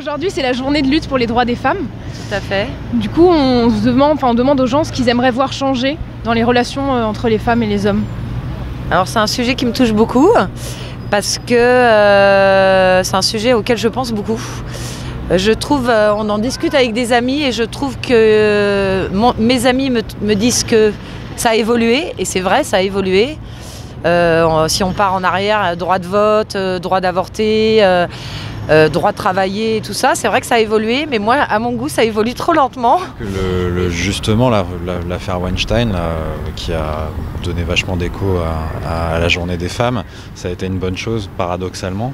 Aujourd'hui, c'est la journée de lutte pour les droits des femmes. Tout à fait. Du coup, on demande aux gens ce qu'ils aimeraient voir changer dans les relations entre les femmes et les hommes. Alors c'est un sujet qui me touche beaucoup parce que c'est un sujet auquel je pense beaucoup. Je trouve, on en discute avec des amis et je trouve que mes amis me disent que ça a évolué, et c'est vrai, ça a évolué. Si on part en arrière, droit de vote, droit d'avorter, droit de travailler, tout ça, c'est vrai que ça a évolué, mais moi, à mon goût, ça évolue trop lentement. Justement, l'affaire Weinstein, qui a donné vachement d'écho à la journée des femmes, ça a été une bonne chose, paradoxalement,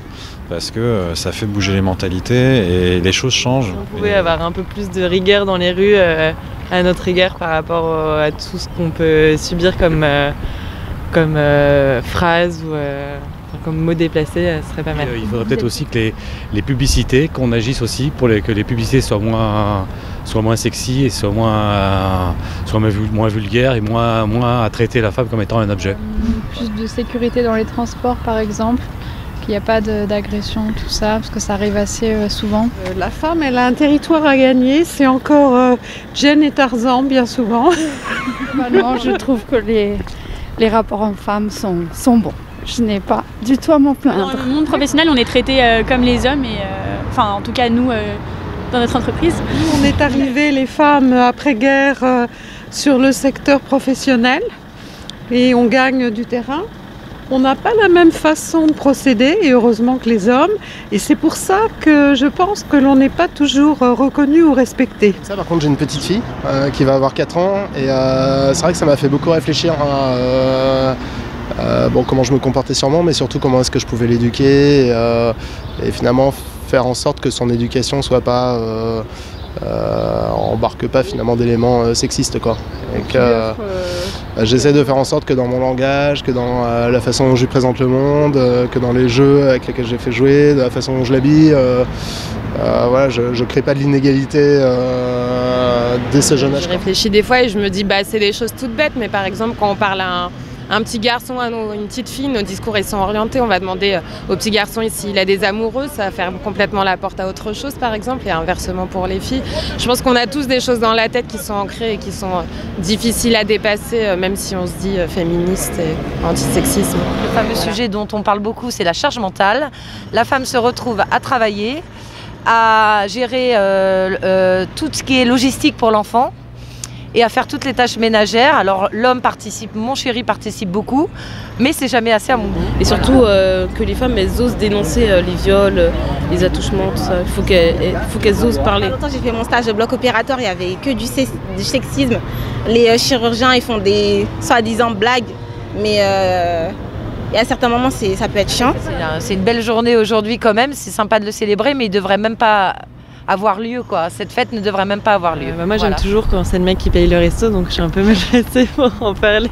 parce que ça fait bouger les mentalités et les choses changent. On pouvait avoir un peu plus de rigueur dans les rues à notre égard par rapport à tout ce qu'on peut subir comme phrase ou comme mot déplacé, ce serait pas mal. Il faudrait peut-être aussi que les publicités, qu'on agisse aussi pour que les publicités soient moins sexy et soient moins vulgaires et moins à traiter la femme comme étant un objet. Plus de sécurité dans les transports par exemple, qu'il n'y a pas d'agression, tout ça, parce que ça arrive assez souvent. La femme, elle a un territoire à gagner, c'est encore Jane et Tarzan bien souvent. Non, je trouve que les rapports hommes-femmes sont bons. Je n'ai pas du tout à m'en plaindre. Dans le monde professionnel, on est traités comme les hommes, et enfin en tout cas nous, dans notre entreprise. Nous, on est arrivés, les femmes, après-guerre, sur le secteur professionnel et on gagne du terrain. On n'a pas la même façon de procéder, et heureusement que les hommes. Et c'est pour ça que je pense que l'on n'est pas toujours reconnu ou respecté. Ça, par contre, j'ai une petite fille qui va avoir 4 ans, et c'est vrai que ça m'a fait beaucoup réfléchir à comment je me comportais sûrement, mais surtout comment est-ce que je pouvais l'éduquer et finalement faire en sorte que son éducation soit pas embarque pas finalement d'éléments sexistes, quoi. Et que j'essaie de faire en sorte que dans mon langage, que dans la façon dont je lui présente le monde, que dans les jeux avec lesquels j'ai fait jouer, de la façon dont je l'habille, voilà, je crée pas de l'inégalité dès ce jeune âge. Je réfléchis des fois et je me dis c'est des choses toutes bêtes, mais par exemple quand on parle à un petit garçon, à une petite fille, nos discours ils sont orientés. On va demander au petit garçon s'il a des amoureux, ça va faire complètement la porte à autre chose par exemple, et inversement pour les filles. Je pense qu'on a tous des choses dans la tête qui sont ancrées et qui sont difficiles à dépasser, même si on se dit féministe et antisexisme. Le fameux sujet dont on parle beaucoup, c'est la charge mentale. La femme se retrouve à travailler, à gérer tout ce qui est logistique pour l'enfant, et à faire toutes les tâches ménagères. Alors l'homme participe, mon chéri participe beaucoup, mais c'est jamais assez à mon goût. Et surtout que les femmes elles osent dénoncer les viols, les attouchements, tout ça. Il faut qu'elles osent parler. Quand j'ai fait mon stage de bloc opérateur, il n'y avait que du sexisme. Les chirurgiens ils font des soi-disant blagues, mais et à certains moments ça peut être chiant. C'est une belle journée aujourd'hui quand même, c'est sympa de le célébrer, mais il ne devrait même pas avoir lieu, quoi. Cette fête ne devrait même pas avoir lieu. Moi j'aime toujours quand c'est le mec qui paye le resto, donc je suis un peu mal placée pour en parler.